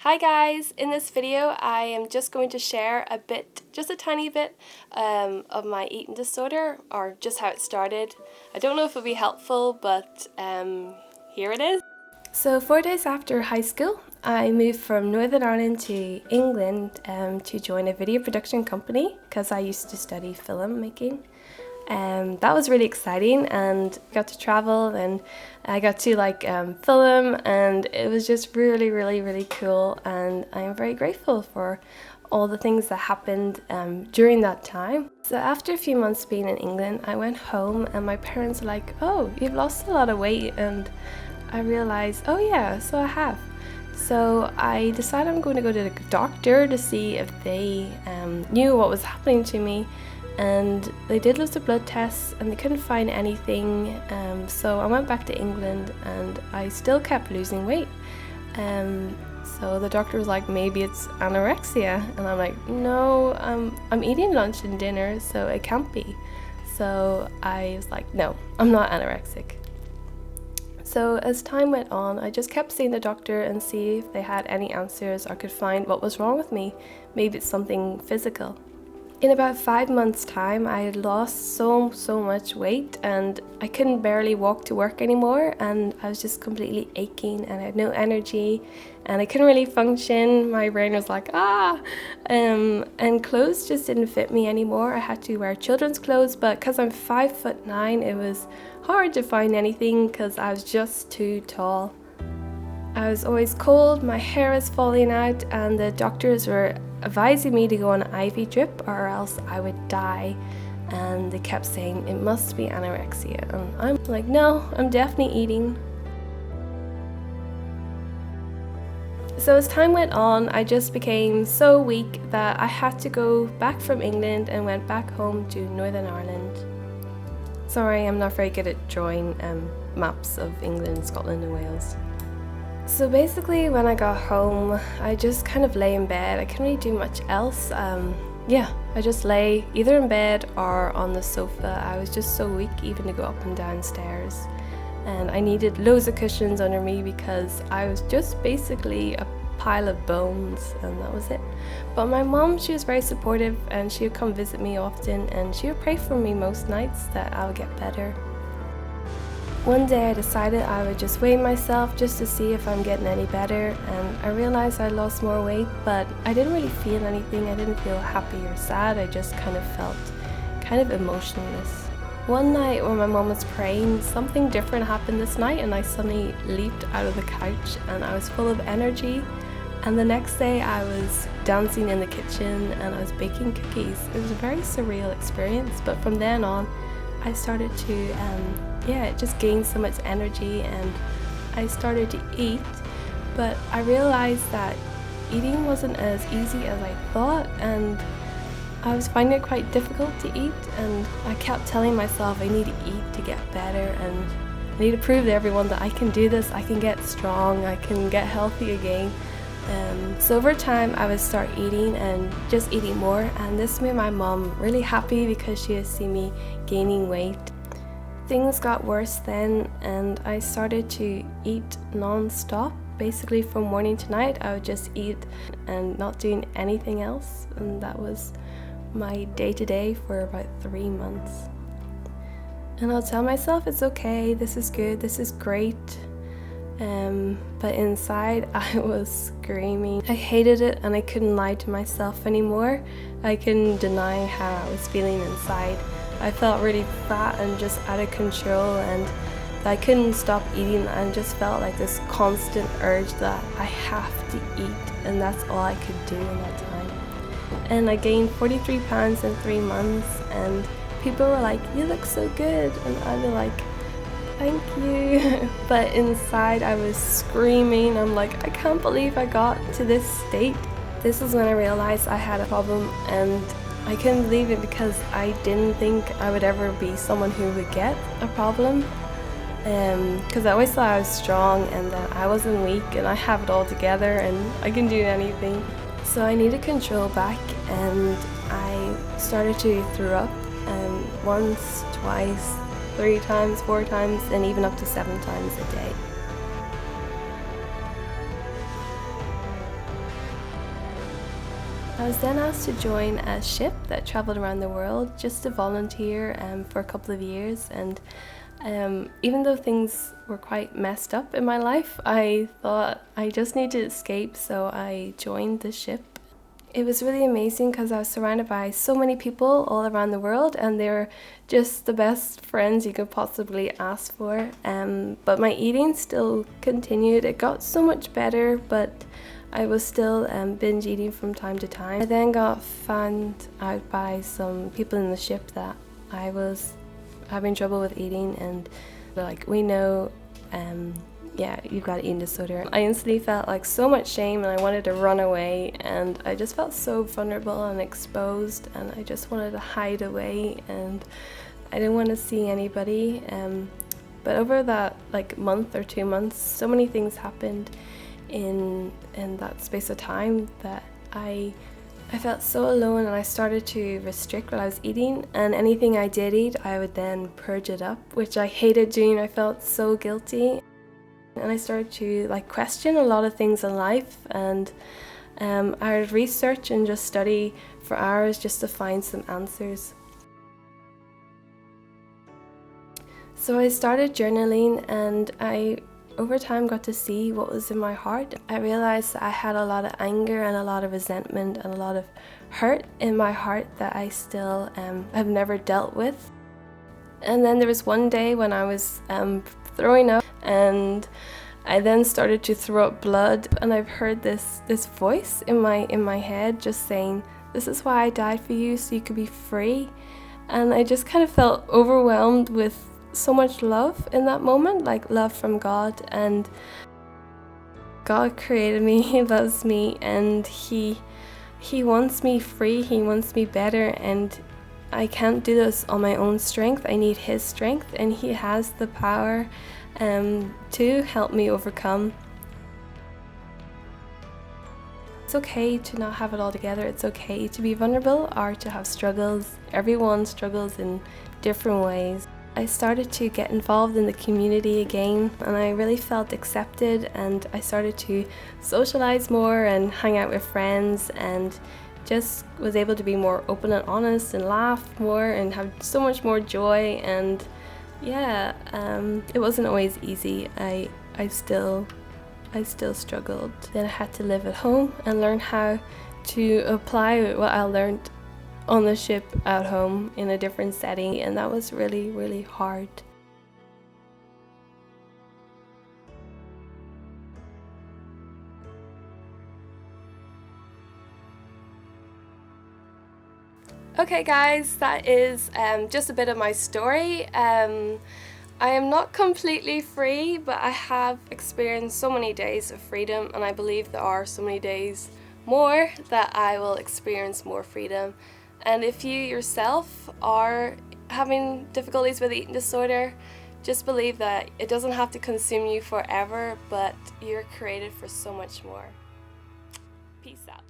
Hi guys, in this video I am just going to share just a tiny bit of my eating disorder, or just how it started. I don't know if it'll be helpful, but here it is. So 4 days after high school, I moved from Northern Ireland to England to join a video production company because I used to study filmmaking. That was really exciting, and I got to travel and I got to film, and it was just really cool, and I am very grateful for all the things that happened during that time. So after a few months being in England, I went home and my parents were like, "Oh, you've lost a lot of weight," and I realized, oh yeah, so I have. So I decided I'm going to go to the doctor to see if they knew what was happening to me. And they did lots of blood tests and they couldn't find anything, so I went back to England and I still kept losing weight. So the doctor was like, maybe it's anorexia, and I'm like, no, I'm eating lunch and dinner, so it can't be. So I was like, no, I'm not anorexic. So as time went on, I just kept seeing the doctor and see if they had any answers or could find what was wrong with me. Maybe it's something physical. In about 5 months' time, I had lost so much weight and I couldn't barely walk to work anymore, and I was just completely aching and I had no energy and I couldn't really function. My brain was like, and clothes just didn't fit me anymore. I had to wear children's clothes, but because I'm 5'9", it was hard to find anything because I was just too tall. I was always cold, my hair was falling out, and the doctors were advising me to go on an IV drip or else I would die, and they kept saying it must be anorexia, and I'm like, no, I'm definitely eating. So as time went on, I just became so weak that I had to go back from England and went back home to Northern Ireland. Sorry, I'm not very good at drawing maps of England, Scotland and Wales. So basically when I got home, I just kind of lay in bed. I couldn't really do much else. I just lay either in bed or on the sofa. I was just so weak even to go up and down stairs. And I needed loads of cushions under me because I was just basically a pile of bones, and that was it. But my mom, she was very supportive, and she would come visit me often, and she would pray for me most nights that I would get better. One day I decided I would just weigh myself just to see if I'm getting any better, and I realized I lost more weight, but I didn't really feel anything. I didn't feel happy or sad. I just kind of felt kind of emotionless. One night when my mom was praying, something different happened this night, and I suddenly leaped out of the couch and I was full of energy. And the next day I was dancing in the kitchen and I was baking cookies. It was a very surreal experience, but from then on I started to it just gained so much energy, and I started to eat, but I realized that eating wasn't as easy as I thought, and I was finding it quite difficult to eat, and I kept telling myself I need to eat to get better, and I need to prove to everyone that I can do this, I can get strong, I can get healthy again. So over time I would start eating and just eating more, and this made my mom really happy because she had seen me gaining weight. Things got worse then, and I started to eat non-stop. Basically from morning to night I would just eat and not doing anything else, and that was my day-to-day for about 3 months. And I'll tell myself it's okay, this is good, this is great, but inside I was screaming. I hated it and I couldn't lie to myself anymore. I couldn't deny how I was feeling inside. I felt really fat and just out of control, and I couldn't stop eating, and just felt like this constant urge that I have to eat, and that's all I could do in that time. And I gained 43 pounds in 3 months, and people were like, "You look so good," and I'd be like, "Thank you." But inside I was screaming. I'm like, I can't believe I got to this state. This is when I realized I had a problem, and I couldn't believe it because I didn't think I would ever be someone who would get a problem, because I always thought I was strong and that I wasn't weak and I have it all together and I can do anything. So I needed control back, and I started to throw up once, twice, 3 times, 4 times, and even up to 7 times a day. I was then asked to join a ship that travelled around the world just to volunteer for a couple of years, and even though things were quite messed up in my life, I thought I just need to escape, so I joined the ship. It was really amazing because I was surrounded by so many people all around the world, and they were just the best friends you could possibly ask for. But my eating still continued. It got so much better, but I was still binge eating from time to time. I then got found out by some people in the ship that I was having trouble with eating, and they're like, we know yeah, you've got an eating disorder. I instantly felt like so much shame, and I wanted to run away, and I just felt so vulnerable and exposed, and I just wanted to hide away, and I didn't want to see anybody. But over that month or 2 months, so many things happened in that space of time that I felt so alone, and I started to restrict what I was eating, and anything I did eat, I would then purge it up, which I hated doing. I felt so guilty. And I started to question a lot of things in life, and I would research and just study for hours just to find some answers. So I started journaling, and I over time got to see what was in my heart. I realized that I had a lot of anger and a lot of resentment and a lot of hurt in my heart that I still have never dealt with. And then there was one day when I was throwing up, and I then started to throw up blood, and I've heard this voice in my head just saying, this is why I died for you, so you could be free. And I just kind of felt overwhelmed with so much love in that moment, love from God. And God created me, He loves me, and He wants me free, He wants me better, and I can't do this on my own strength. I need His strength, and He has the power to help me overcome. It's okay to not have it all together. It's okay to be vulnerable or to have struggles. Everyone struggles in different ways. I started to get involved in the community again, and I really felt accepted, and I started to socialize more and hang out with friends, and just was able to be more open and honest and laugh more and have so much more joy. And yeah, it wasn't always easy. I still struggled. Then I had to live at home and learn how to apply what I learned on the ship at home in a different setting, and that was really, really hard. Okay guys, that is just a bit of my story. I am not completely free, but I have experienced so many days of freedom, and I believe there are so many days more that I will experience more freedom. And if you yourself are having difficulties with eating disorder, just believe that it doesn't have to consume you forever, but you're created for so much more. Peace out.